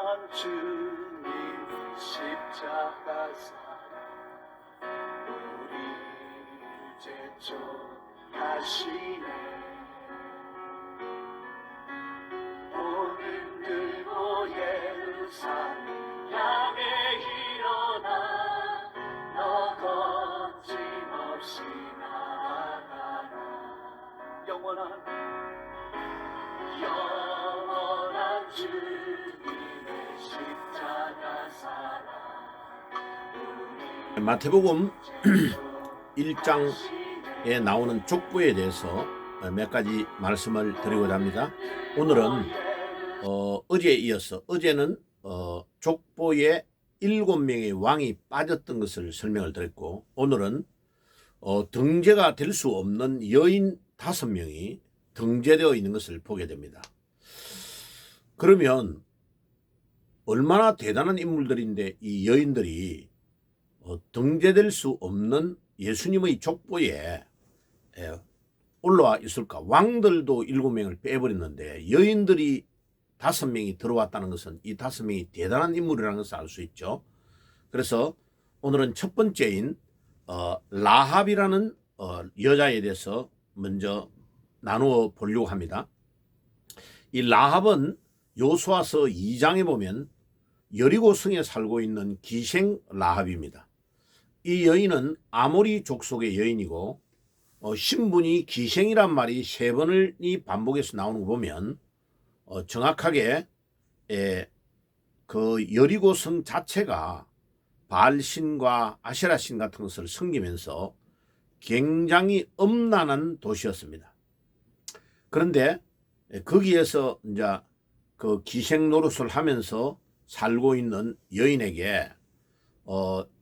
영원한 주님 십자가 사랑 우리 제촉하시네. 오늘 들고 예루살렘 향해 일어나 너 거침없이 나아가라. 영원한 주님의 십자가 사랑. 마태복음 1장에 나오는 족보에 대해서 몇 가지 말씀을 드리고자 합니다. 오늘은 어제에 이어서 어제는 족보에 7명의 왕이 빠졌던 것을 설명을 드렸고, 오늘은 등재가 될 수 없는 여인 5명이 등재되어 있는 것을 보게 됩니다. 그러면 얼마나 대단한 인물들인데 이 여인들이 등재될 수 없는 예수님의 족보에 올라와 있을까? 왕들도 7명을 빼버렸는데 여인들이 5명이 들어왔다는 것은 이 5명이 대단한 인물이라는 것을 알 수 있죠. 그래서 오늘은 첫 번째인 라합이라는 여자에 대해서 먼저 나누어 보려고 합니다. 이 라합은 여호수아서 2장에 보면 여리고 성에 살고 있는 기생 라합입니다. 이 여인은 아모리 족속의 여인이고 신분이 기생이란 말이 3번이 반복해서 나오는 거 보면 정확하게 그 여리고 성 자체가 바알신과 아세라신 같은 것을 섬기면서 굉장히 엄란한 도시였습니다. 그런데 거기에서 이제 그 기생 노릇을 하면서 살고 있는 여인에게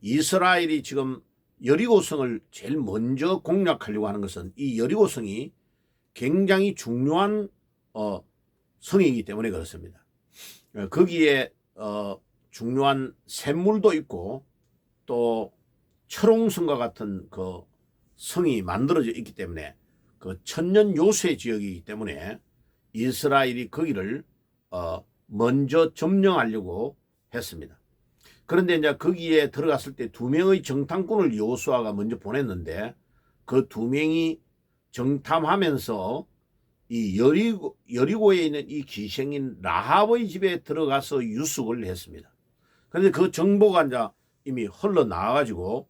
이스라엘이 지금 여리고성을 제일 먼저 공략하려고 하는 것은 이 여리고성이 굉장히 중요한 성이기 때문에 그렇습니다. 거기에 중요한 샘물도 있고 또 철옹성과 같은 그 성이 만들어져 있기 때문에 그 천년 요새 지역이기 때문에 이스라엘이 거기를 먼저 점령하려고 했습니다. 그런데 이제 거기에 들어갔을 때 2명의 정탐꾼을 여호수아가 먼저 보냈는데 그 2명이 정탐하면서 이 여리고에 있는 이 기생인 라합의 집에 들어가서 유숙을 했습니다. 그런데 그 정보가 이제 이미 흘러나와가지고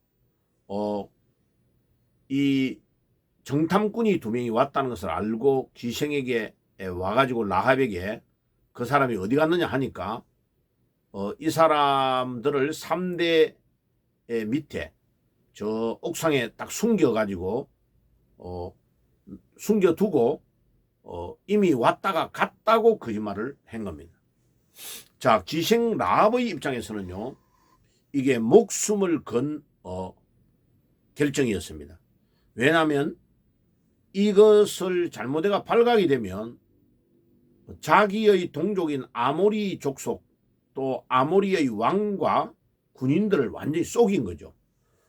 이 정탐꾼이 2명이 왔다는 것을 알고 기생에게 와가지고 라합에게 그 사람이 어디 갔느냐 하니까 이 사람들을 3대 밑에 저 옥상에 딱 숨겨가지고 숨겨두고 이미 왔다가 갔다고 거짓말을 한 겁니다. 자, 기생 라합의 입장에서는요, 이게 목숨을 건 결정이었습니다. 왜냐하면 이것을 잘못해가 발각이 되면 자기의 동족인 아모리 족속 또 아모리의 왕과 군인들을 완전히 속인 거죠.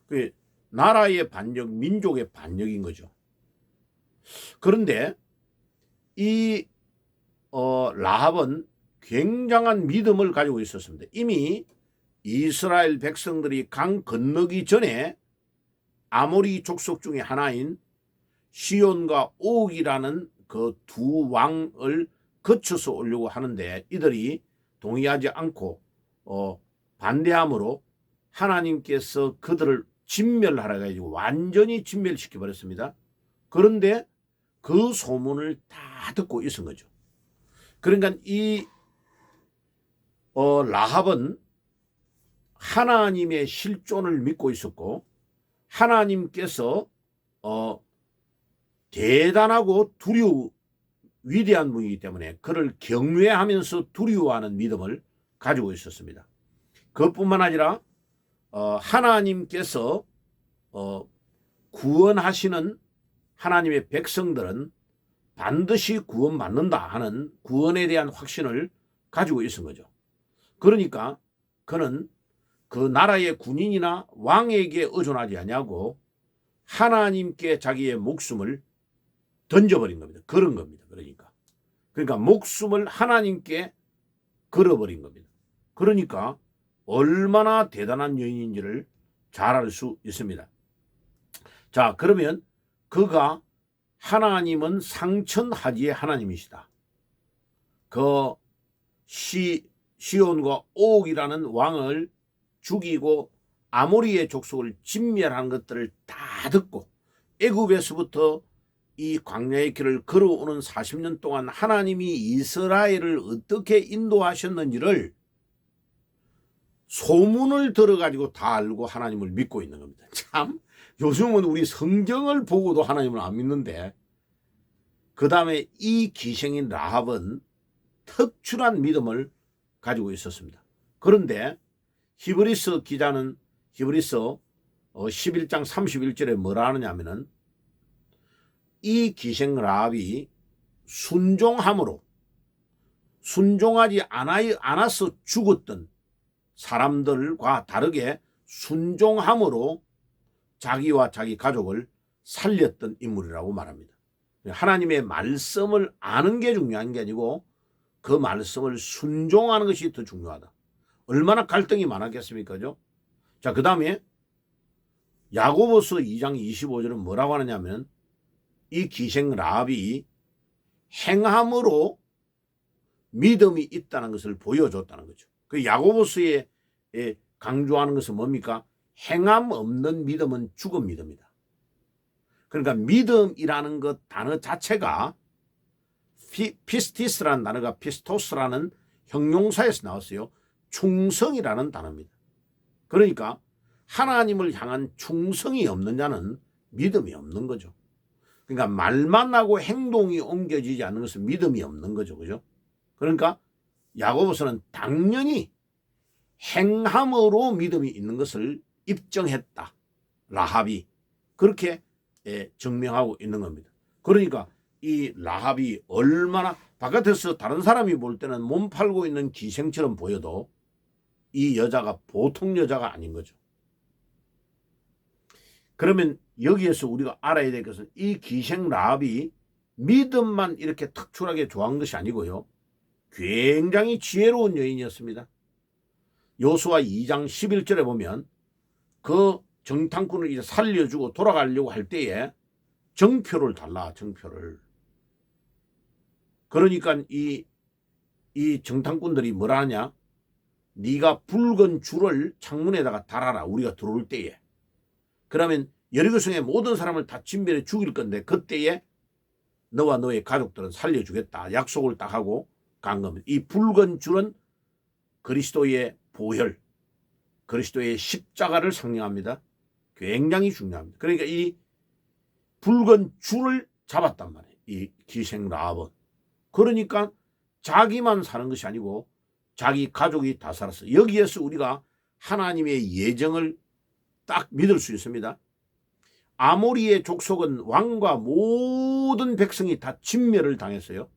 그 나라의 반역, 민족의 반역인 거죠. 그런데 이 라합은 굉장한 믿음을 가지고 있었습니다. 이미 이스라엘 백성들이 강 건너기 전에 아모리 족속 중에 하나인 시온과 옥이라는 그 2 왕을 거쳐서 오려고 하는데 이들이 동의하지 않고 반대함으로 하나님께서 그들을 진멸하라 가지고 완전히 진멸시켜 버렸습니다. 그런데 그 소문을 다 듣고 있은 거죠. 그러니까 이 라합은 하나님의 실존을 믿고 있었고 하나님께서 대단하고 위대한 분이기 때문에 그를 경외하면서 두려워하는 믿음을 가지고 있었습니다. 그것뿐만 아니라 하나님께서 구원하시는 하나님의 백성들은 반드시 구원받는다 하는 구원에 대한 확신을 가지고 있은 거죠. 그러니까 그는 그 나라의 군인이나 왕에게 의존하지 아니하고 하나님께 자기의 목숨을 던져버린 겁니다. 그런 겁니다. 그러니까 목숨을 하나님께 걸어버린 겁니다. 그러니까 얼마나 대단한 여인인지를 잘 알 수 있습니다. 자, 그러면 그가 하나님은 상천하지의 하나님이시다. 그 시온과 옥이라는 왕을 죽이고 아모리의 족속을 진멸한 것들을 다 듣고 애굽에서부터 이 광야의 길을 걸어오는 40년 동안 하나님이 이스라엘을 어떻게 인도하셨는지를 소문을 들어가지고 다 알고 하나님을 믿고 있는 겁니다. 참, 요즘은 우리 성경을 보고도 하나님을 안 믿는데, 그 다음에 이 기생인 라합은 특출한 믿음을 가지고 있었습니다. 그런데 히브리서 기자는 히브리서 11장 31절에 뭐라 하느냐 하면은, 이 기생 라합이 순종함으로, 순종하지 않아서 죽었던 사람들과 다르게 순종함으로 자기와 자기 가족을 살렸던 인물이라고 말합니다. 하나님의 말씀을 아는 게 중요한 게 아니고 그 말씀을 순종하는 것이 더 중요하다. 얼마나 갈등이 많았겠습니까? 그죠? 자, 그 다음에 야고보서 2장 25절은 뭐라고 하느냐면, 이 기생 라합이 행함으로 믿음이 있다는 것을 보여줬다는 거죠. 그 야고보서에 강조하는 것은 뭡니까? 행함 없는 믿음은 죽은 믿음이다. 그러니까 믿음이라는 것 단어 자체가 피스티스라는 단어가 피스토스라는 형용사에서 나왔어요. 충성이라는 단어입니다. 그러니까 하나님을 향한 충성이 없는 자는 믿음이 없는 거죠. 그러니까 말만 하고 행동이 옮겨지지 않는 것은 믿음이 없는 거죠. 그죠? 그러니까 야고보서는 당연히 행함으로 믿음이 있는 것을 입증했다. 라합이 그렇게 증명하고 있는 겁니다. 그러니까 이 라합이 얼마나 바깥에서 다른 사람이 볼 때는 몸 팔고 있는 기생처럼 보여도 이 여자가 보통 여자가 아닌 거죠. 그러면 여기에서 우리가 알아야 될 것은 이 기생 라합이 믿음만 이렇게 특출하게 좋아한 것이 아니고요. 굉장히 지혜로운 여인이었습니다. 요수아 2장 11절에 보면 그 정탐꾼을 이제 살려주고 돌아가려고 할 때에 정표를 달라, 정표를. 그러니까 이 정탐꾼들이 뭐라 하냐? 네가 붉은 줄을 창문에다가 달아라, 우리가 들어올 때에. 그러면 여리고성의 모든 사람을 다 진멸해 죽일 건데 그때에 너와 너의 가족들은 살려주겠다. 약속을 딱 하고 간 겁니다. 이 붉은 줄은 그리스도의 보혈, 그리스도의 십자가를 상징합니다. 굉장히 중요합니다. 그러니까 이 붉은 줄을 잡았단 말이에요. 이 기생 라합은. 그러니까 자기만 사는 것이 아니고 자기 가족이 다 살았어요. 여기에서 우리가 하나님의 예정을 딱 믿을 수 있습니다. 아모리의 족속은 왕과 모든 백성이 다 진멸을 당했어요.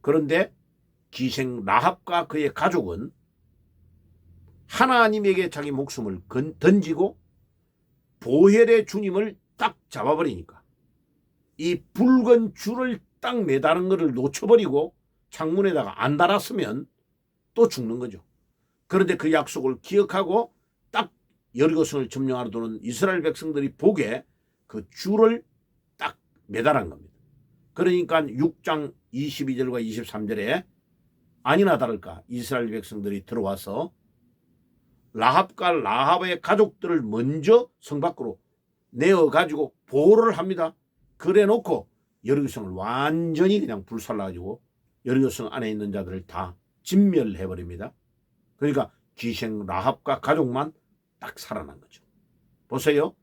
그런데 기생 라합과 그의 가족은 하나님에게 자기 목숨을 던지고 보혈의 주님을 딱 잡아버리니까 이 붉은 줄을 딱 매다는 것을 놓쳐버리고 창문에다가 안 달았으면 또 죽는 거죠. 그런데 그 약속을 기억하고 딱 여리고성을 점령하러 도는 이스라엘 백성들이 보게 그 줄을 딱 매달은 겁니다. 그러니까 6장 22절과 23절에 아니나 다를까 이스라엘 백성들이 들어와서 라합과 라합의 가족들을 먼저 성 밖으로 내어가지고 보호를 합니다. 그래 놓고 여리고성을 완전히 그냥 불살라가지고 여리고성 안에 있는 자들을 다 진멸해버립니다. 그러니까 기생 라합과 가족만 딱 살아난 거죠. 보세요.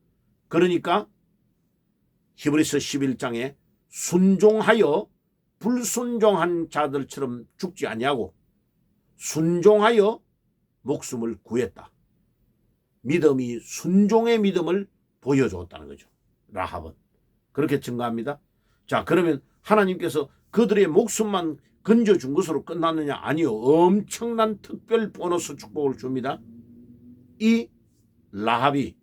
그러니까 히브리서 11장에 순종하여 불순종한 자들처럼 죽지 아니하고 순종하여 목숨을 구했다. 믿음이 순종의 믿음을 보여줬다는 거죠. 라합은. 그렇게 증거합니다. 자, 그러면 하나님께서 그들의 목숨만 건져준 것으로 끝났느냐? 아니요. 엄청난 특별 보너스 축복을 줍니다. 이 라합이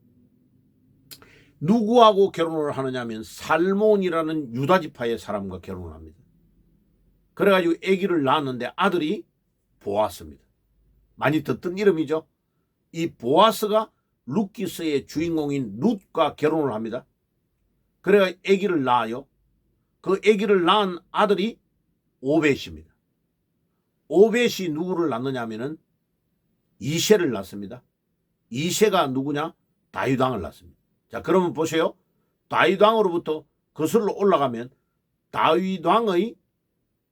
누구하고 결혼을 하느냐 하면 살몬이라는 유다지파의 사람과 결혼을 합니다. 그래가지고 아기를 낳았는데 아들이 보았습니다. 많이 듣던 이름이죠. 이 보아스가 룻기스의 주인공인 룻과 결혼을 합니다. 그래야 아기를 낳아요. 그 아기를 낳은 아들이 오벳입니다. 오벳이 누구를 낳느냐 하면은 이새를 낳습니다. 이새가 누구냐? 다윗 왕을 낳습니다. 자, 그러면 보세요. 다윗 왕으로부터 거슬러 올라가면 다윗 왕의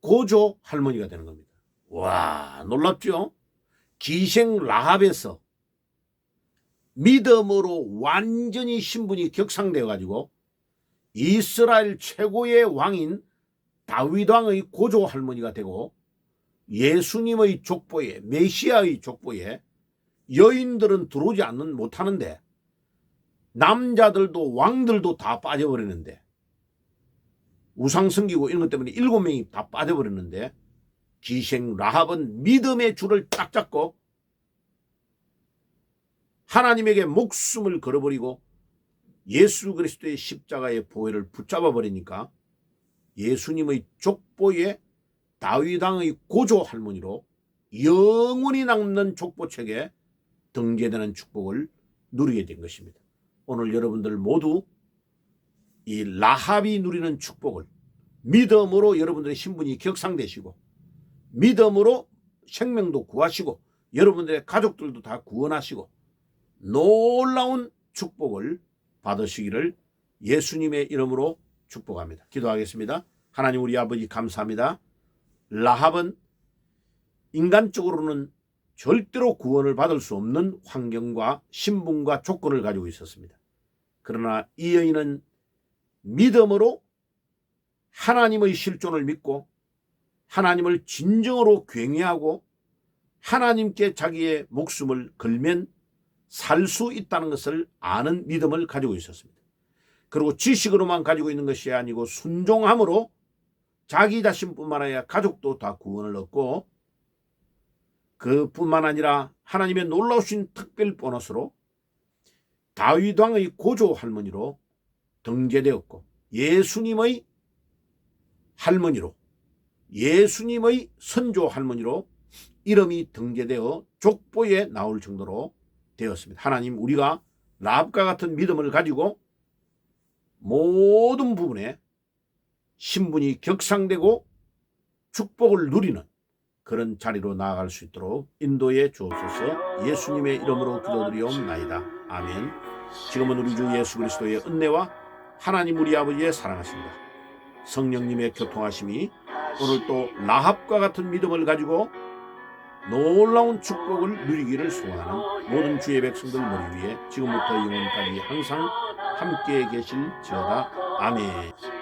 고조 할머니가 되는 겁니다. 와, 놀랍죠? 기생 라합에서 믿음으로 완전히 신분이 격상되어 가지고 이스라엘 최고의 왕인 다윗 왕의 고조 할머니가 되고 예수님의 족보에, 메시아의 족보에 여인들은 들어오지 못하는데 남자들도 왕들도 다 빠져버리는데 우상 섬기고 이런 것 때문에 7명이 다 빠져버렸는데 기생 라합은 믿음의 줄을 딱 잡고 하나님에게 목숨을 걸어버리고 예수 그리스도의 십자가의 보혈을 붙잡아 버리니까 예수님의 족보에 다윗 왕의 고조 할머니로 영원히 남는 족보책에 등재되는 축복을 누리게 된 것입니다. 오늘 여러분들 모두 이 라합이 누리는 축복을 믿음으로 여러분들의 신분이 격상되시고 믿음으로 생명도 구하시고 여러분들의 가족들도 다 구원하시고 놀라운 축복을 받으시기를 예수님의 이름으로 축복합니다. 기도하겠습니다. 하나님 우리 아버지 감사합니다. 라합은 인간적으로는 절대로 구원을 받을 수 없는 환경과 신분과 조건을 가지고 있었습니다. 그러나 이 여인은 믿음으로 하나님의 실존을 믿고 하나님을 진정으로 경외하고 하나님께 자기의 목숨을 걸면 살 수 있다는 것을 아는 믿음을 가지고 있었습니다. 그리고 지식으로만 가지고 있는 것이 아니고 순종함으로 자기 자신뿐만 아니라 가족도 다 구원을 얻고 그뿐만 아니라 하나님의 놀라우신 특별 보너스로 다윗 왕의 고조 할머니로 등재되었고 예수님의 할머니로 예수님의 선조 할머니로 이름이 등재되어 족보에 나올 정도로 되었습니다. 하나님 우리가 라합과 같은 믿음을 가지고 모든 부분에 신분이 격상되고 축복을 누리는 그런 자리로 나아갈 수 있도록 인도해 주옵소서. 예수님의 이름으로 기도드리옵나이다. 아멘. 지금은 우리 주 예수 그리스도의 은혜와 하나님 우리 아버지의 사랑하심과 성령님의 교통하심이 오늘 또 라합과 같은 믿음을 가지고 놀라운 축복을 누리기를 소원하는 모든 주의 백성들 머리 위에 지금부터 영원까지 항상 함께 계실지어다. 아멘.